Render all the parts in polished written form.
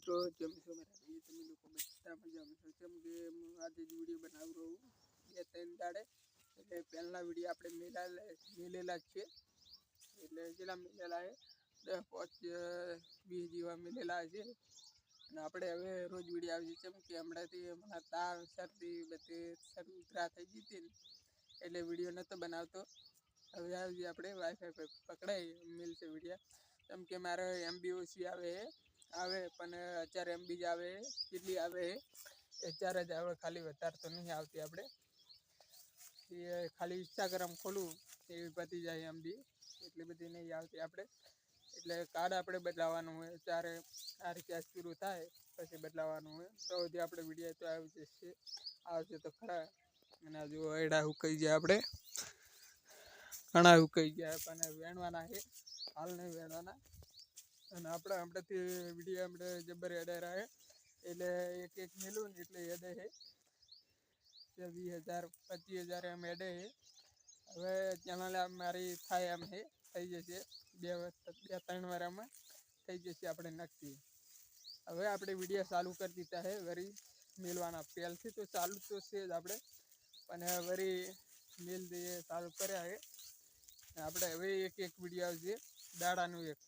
મિત્રો જેમ છો મારા ભાઈ તમે લોકો બધા મજામાં છો જેમ કે હું આજે જ વિડીયો બનાવી રહ્યો છું 2-3 દાડે એટલે પહેલા વિડીયો આપણે મેલેલા જ છે એટલે જેટલા મેલેલા છે 10-5-20 જેવા મેલેલા છે અને આપણે હવે રોજ વિડીયો આવશે જેમ કે હમણાંથી મને તાવ શરદી બધી ઉતરા થઈ ગઈ હતી ને એટલે વિડીયો નહોતો બનાવતો હવે આવી આપણે વાઈફાઈ પર પકડાઈ મિલશે વિડીયો કેમ કે મારે MB ઓછી આવે પણ 1000 MB જ આવે કેટલી આવે 1000 જ આવે ખાલી વધારે તો નહીં આવતી આપણે એ ખાલી ઇન્સ્ટાગ્રામ ખોલું એવી પતી જાય MB એટલી બધી નહીં આવતી આપણે એટલે કાર્ડ આપણે બદલાવાનું હોય ત્યારે આ રિચાર્જ પૂરું થાય પછી બદલાવાનું હોય તો હજી આપણે વિડીયો તો આવી જશે આવશે તો ખરા અને હજુ એડા ઉકાઈ ગયા આપણે ઘણા ઉકાઈ ગયા પણ વેણવાના છે હાલ નહીં વેણવાના અને આપણેથી વિડીયો આપણે જબર એડે રહે એટલે એક મેલું ને એટલે એડે છે 20,000-25,000 એમ એડે છે હવે ચેનલ મારી થાય એમ છે થઈ જશે 2-3 વારમાં થઈ જશે આપણે નક્કી હવે આપણે વિડીયો ચાલુ કરી દીધા છે વરી મેળવાના પહેલથી તો ચાલુ તો છે જ આપણે પણ વરી મેલ દઈએ ચાલુ કર્યા છે આપણે હવે એક વિડીયો આવશે દાડાનું એક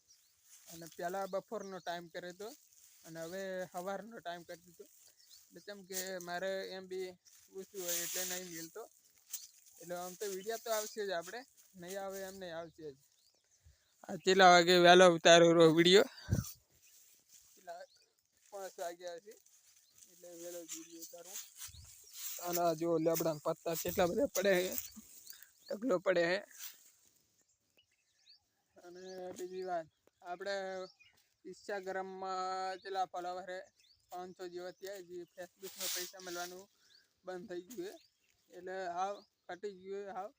અને પહેલાં બપોરનો ટાઈમ કર્યો હતો અને હવે સવારનો ટાઈમ કરી દીધો એટલે કેમ કે મારે MB ઓછું હોય એટલે નહીં મિલતો એટલે આમ તો વિડીયો તો આવશે જ આપણે નહીં આવે એમ નહીં આવશે જ આ કેટલા વાગે વહેલો ઉતાર્યો વિડીયો 5 વાગ્યા છે એટલે વહેલો વિડીયો ઉતારવું અને જો લેબડાના પત્તા કેટલા બધા પડે છે ઢગલો પડે છે અને બીજી વાત આપણે ઇન્સ્ટાગ્રામમાં જેટલા ફોલોવર છે 500 જેવા થયા જે ફેસબુકમાં પૈસા મળવાનું બંધ થઈ ગયું એટલે હાવ ઘટી ગયું હાવ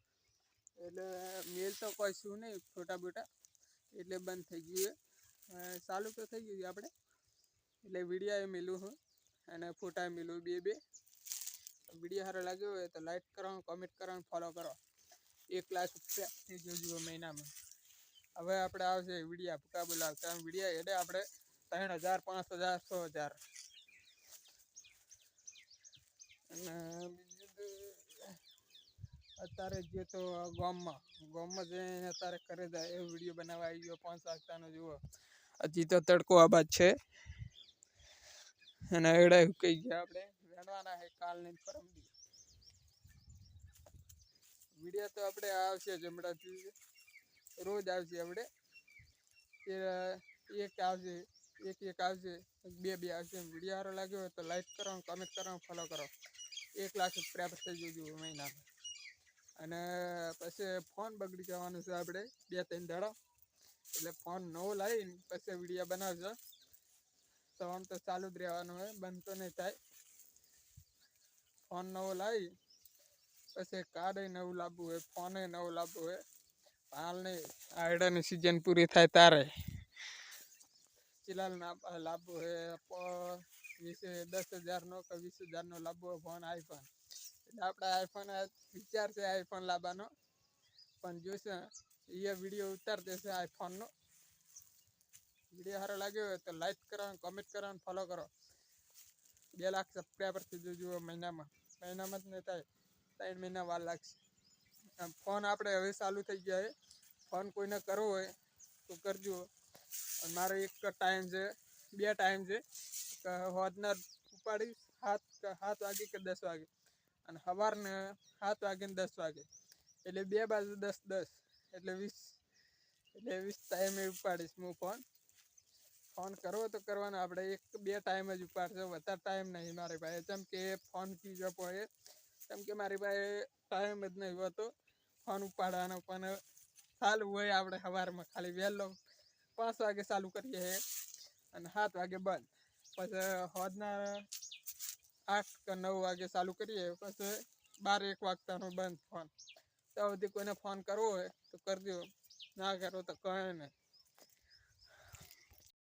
એટલે મેલ તો કોઈ શું નહીં ફોટા બોટા એટલે બંધ થઈ ગયું ચાલુ તો થઈ ગયું આપણે એટલે વિડીયો એ મેલું હું અને ફોટા મેલું બે વિડીયો સારો લાગ્યો હોય તો લાઈક કરો કોમેન્ટ કરો ફોલો કરો 1 લાખ રૂપિયા જોજો મહિનામાં હવે આપણે આવશે વિડીયો ભૂકા બોલાવતા વિડીયો એટલે આપણે 3,000 5,000 6,000 અને બીજું અત્યારે જે તો ગામમાં જઈને અત્યારે કરે જાય એવો વિડીયો બનાવવા આવી ગયો 5 વાગતાનો જુઓ હજી તો તડકો આબાદ છે અને એડા કહી ગયા આપણે વેણવાના છે કાલની પરમદી વિડીયો તો આપણે આવશે જ હમણાંથી રોજ આવશે આપણે એક આવશે એક આવશે બે આવશે વિડીયો સારો લાગ્યો હોય તો લાઈક કરો કમેન્ટ કરો ફોલો કરો 1 લાખ રૂપિયા પછી જોજો મહિનામાં અને પછી ફોન બગડી જવાનું છે આપણે 2-3 દાડા એટલે ફોન નવો લાવીને પછી વિડીયો બનાવજો તો આમ તો ચાલુ જ રહેવાનું હોય બંધ તો નહીં થાય ફોન નવો લાવી પછી કાર્ડ નવું લાવવું હોય ફોન નવો લાવવું હોય હાલ નહીં આયડાની સિઝન પૂરી થાય તારે ચિલાલ લાવવું હોય 10,000નો કે 20,000નો લાવવો હોય ફોન આઈફોન એટલે આપણે આઈફોન વિચાર છે આઈફોન લાવવાનો પણ જોશે એ વિડીયો ઉતાર દેશે આઈફોનનો વિડીયો સારો લાગ્યો હોય તો લાઈક કરો કોમેન્ટ કરો ફોલો કરો 2 લાખ સબસ્ક્રાઈબરથી જોજો મહિનામાં જ નહીં થાય 3 મહિના વાર લાગશે ફોન આપણે હવે ચાલુ થઈ ગયા છે ફોન કોઈને કરવો હોય તો કરજો મારો એક ટાઈમ છે 2 ટાઈમ છે હોદના ઉપાડીશ 7 વાગે કે 10 વાગે અને સવારને 7 વાગે ને 10 વાગે એટલે 2 બાજુ 10 એટલે 20 ટાઈમે ઉપાડીશ હું ફોન કરવો તો કરવાનો આપણે 1-2 ટાઈમ જ ઉપાડશો વધારે ટાઈમ નહીં મારી પાસે જેમ કે ફોન કીધો પડે કેમ કે મારી પાસે ટાઈમ જ નહીં હોતો ફોન ઉપાડવાનો પણ ચાલુ હોય આપણે સવારમાં ખાલી વહેલો 5 વાગે ચાલુ કરીએ અને 7 વાગે બંધ પછી હોદના 8 કે 9 વાગે ચાલુ કરીએ પછી 12-1 વાગતાનો બંધ ફોન તો સુધી કોઈને ફોન કરવો હોય તો કરજો ના કરો તો કંઈ નહીં